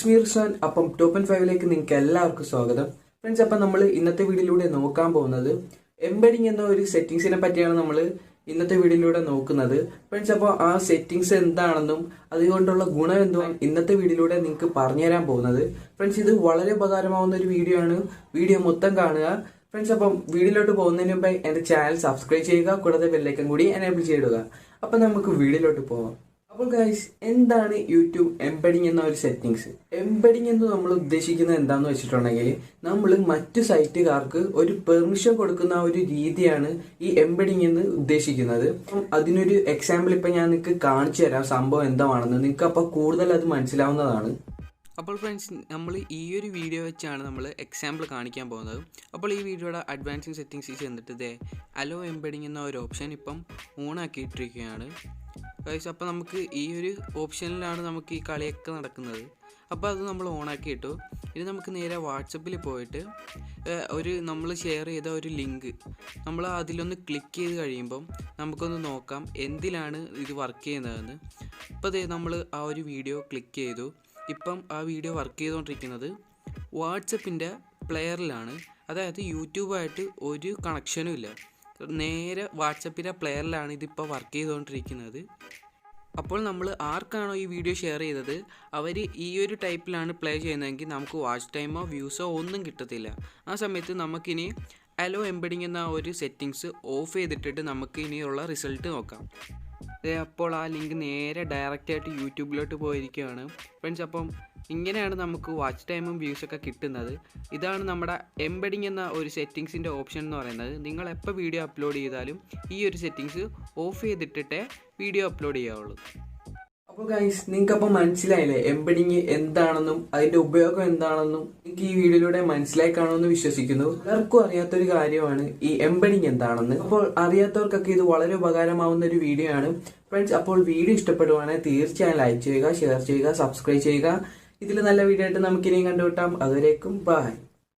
It's me Rizwan. അപ്പം top and ഫൈവിലേക്ക് നിങ്ങൾക്ക് എല്ലാവർക്കും സ്വാഗതം ഫ്രണ്ട്സ്. അപ്പം നമ്മൾ ഇന്നത്തെ വീഡിയോയിലൂടെ നോക്കാൻ പോകുന്നത് എംബഡിങ് എന്ന ഒരു സെറ്റിങ്സിനെ പറ്റിയാണ് നമ്മൾ ഇന്നത്തെ വീഡിയോയിലൂടെ നോക്കുന്നത് ഫ്രണ്ട്സ്. അപ്പോൾ ആ സെറ്റിങ്സ് എന്താണെന്നും അതുകൊണ്ടുള്ള ഗുണം എന്തോ ഇന്നത്തെ വീഡിയോയിലൂടെ നിങ്ങൾക്ക് പറഞ്ഞുതരാൻ പോകുന്നത് ഫ്രണ്ട്സ്. ഇത് വളരെ ഉപകാരമാവുന്ന ഒരു വീഡിയോ ആണ്. വീഡിയോ മൊത്തം കാണുക ഫ്രണ്ട്സ്. അപ്പം വീഡിയോയിലോട്ട് പോകുന്നതിന് മുമ്പായി എൻ്റെ ചാനൽ സബ്സ്ക്രൈബ് ചെയ്യുക, കൂടാതെ ബെല്ലൈക്കൺ കൂടി എനേബിൾ ചെയ്തിടുക. അപ്പം നമുക്ക് വീഡിയോയിലോട്ട് പോവാം. അപ്പോൾ ഗൈസ്, എന്താണ് യൂട്യൂബ് എംബഡിങ് എന്ന ഒരു സെറ്റിങ്സ്? എംബഡിങ് എന്ന് നമ്മൾ ഉദ്ദേശിക്കുന്നത് എന്താന്ന് വെച്ചിട്ടുണ്ടെങ്കിൽ നമ്മൾ മറ്റു സൈറ്റുകാർക്ക് ഒരു പെർമിഷൻ കൊടുക്കുന്ന ഒരു രീതിയാണ് ഈ എംബഡിങ് എന്ന് ഉദ്ദേശിക്കുന്നത്. അപ്പം അതിനൊരു എക്സാമ്പിൾ ഇപ്പം ഞാൻ നിങ്ങൾക്ക് കാണിച്ചു തരാം സംഭവം എന്താണെന്ന്. നിങ്ങൾക്ക് അപ്പോൾ കൂടുതൽ അത് മനസ്സിലാവുന്നതാണ്. അപ്പോൾ ഫ്രണ്ട്സ്, നമ്മൾ ഈ ഒരു വീഡിയോ വെച്ചാണ് നമ്മൾ എക്സാമ്പിൾ കാണിക്കാൻ പോകുന്നത്. അപ്പോൾ ഈ വീഡിയോയുടെ അഡ്വാൻസിങ് സെറ്റിങ്സിൽ ചെന്നിട്ട് അലോ എംബഡിങ് എന്ന ഒരു ഓപ്ഷൻ ഇപ്പം ഓണാക്കിയിട്ടിരിക്കുകയാണ് ഗൈസ്. അപ്പോൾ നമുക്ക് ഈ ഒരു ഓപ്ഷനിലാണ് നമുക്ക് ഈ കളിയൊക്കെ നടക്കുന്നത്. അപ്പോൾ അത് നമ്മൾ ഓണാക്കിയിട്ടു. ഇനി നമുക്ക് നേരെ വാട്സപ്പിൽ പോയിട്ട് നമ്മൾ ഷെയർ ചെയ്ത ഒരു ലിങ്ക് നമ്മൾ അതിലൊന്ന് ക്ലിക്ക് ചെയ്ത് കഴിയുമ്പം നമുക്കൊന്ന് നോക്കാം എന്തിലാണ് ഇത് വർക്ക് ചെയ്യുന്നതെന്ന്. ഇപ്പോൾ നമ്മൾ ആ ഒരു വീഡിയോ ക്ലിക്ക് ചെയ്തു. ഇപ്പം ആ വീഡിയോ വർക്ക് ചെയ്തുകൊണ്ടിരിക്കുന്നത് വാട്സപ്പിൻ്റെ പ്ലെയറിലാണ്. അതായത് യൂട്യൂബായിട്ട് ഒരു കണക്ഷനും ഇല്ല, നേരെ വാട്സപ്പിൻ്റെ പ്ലെയറിലാണ് ഇതിപ്പോൾ വർക്ക് ചെയ്തുകൊണ്ടിരിക്കുന്നത്. അപ്പോൾ നമ്മൾ ആർക്കാണോ ഈ വീഡിയോ ഷെയർ ചെയ്തത് അവർ ഈ ഒരു ടൈപ്പിലാണ് പ്ലേ ചെയ്യുന്നതെങ്കിൽ നമുക്ക് വാച്ച് ടൈമോ വ്യൂസോ ഒന്നും കിട്ടത്തില്ല. ആ സമയത്ത് നമുക്കിനി അലോ എംബഡിങ് എന്ന ഒരു സെറ്റിങ്സ് ഓഫ് ചെയ്തിട്ടിട്ട് നമുക്ക് ഇനിയുള്ള റിസൾട്ട് നോക്കാം. അപ്പോൾ ആ ലിങ്ക് നേരെ ഡയറക്റ്റായിട്ട് യൂട്യൂബിലോട്ട് പോയിരിക്കുകയാണ് ഫ്രണ്ട്സ്. അപ്പം ഇങ്ങനെയാണ് നമുക്ക് വാച്ച് ടൈമും വ്യൂസൊക്കെ കിട്ടുന്നത്. ഇതാണ് നമ്മുടെ എംബഡിങ് എന്ന ഒരു സെറ്റിങ്സിൻ്റെ ഓപ്ഷൻ എന്ന് പറയുന്നത്. നിങ്ങൾ എപ്പോൾ വീഡിയോ അപ്ലോഡ് ചെയ്താലും ഈ ഒരു സെറ്റിങ്സ് ഓഫ് ചെയ്തിട്ടിട്ടേ വീഡിയോ അപ്ലോഡ് ചെയ്യാവുള്ളൂ. അപ്പോൾ ഗൈസ്, നിങ്ങൾക്ക് അപ്പോൾ മനസ്സിലായില്ലേ എംബഡിങ് എന്താണെന്നും അതിന്റെ ഉപയോഗം എന്താണെന്നും നിങ്ങൾക്ക് ഈ വീഡിയോയിലൂടെ മനസ്സിലായി കാണുമെന്ന് വിശ്വസിക്കുന്നു. എല്ലാവർക്കും അറിയാത്തൊരു കാര്യമാണ് ഈ എംബഡിങ് എന്താണെന്ന്. അപ്പോൾ അറിയാത്തവർക്കൊക്കെ ഇത് വളരെ ഉപകാരമാവുന്ന ഒരു വീഡിയോ ആണ് ഫ്രണ്ട്സ്. അപ്പോൾ വീഡിയോ ഇഷ്ടപ്പെടുവാണെങ്കിൽ തീർച്ചയായും ലൈക്ക് ചെയ്യുക, ഷെയർ ചെയ്യുക, സബ്സ്ക്രൈബ് ചെയ്യുക. ഇതിൽ നല്ല വീഡിയോ ആയിട്ട് നമുക്കിനിയും കണ്ടുകിട്ടാം. അതുവരേക്കും ബൈ.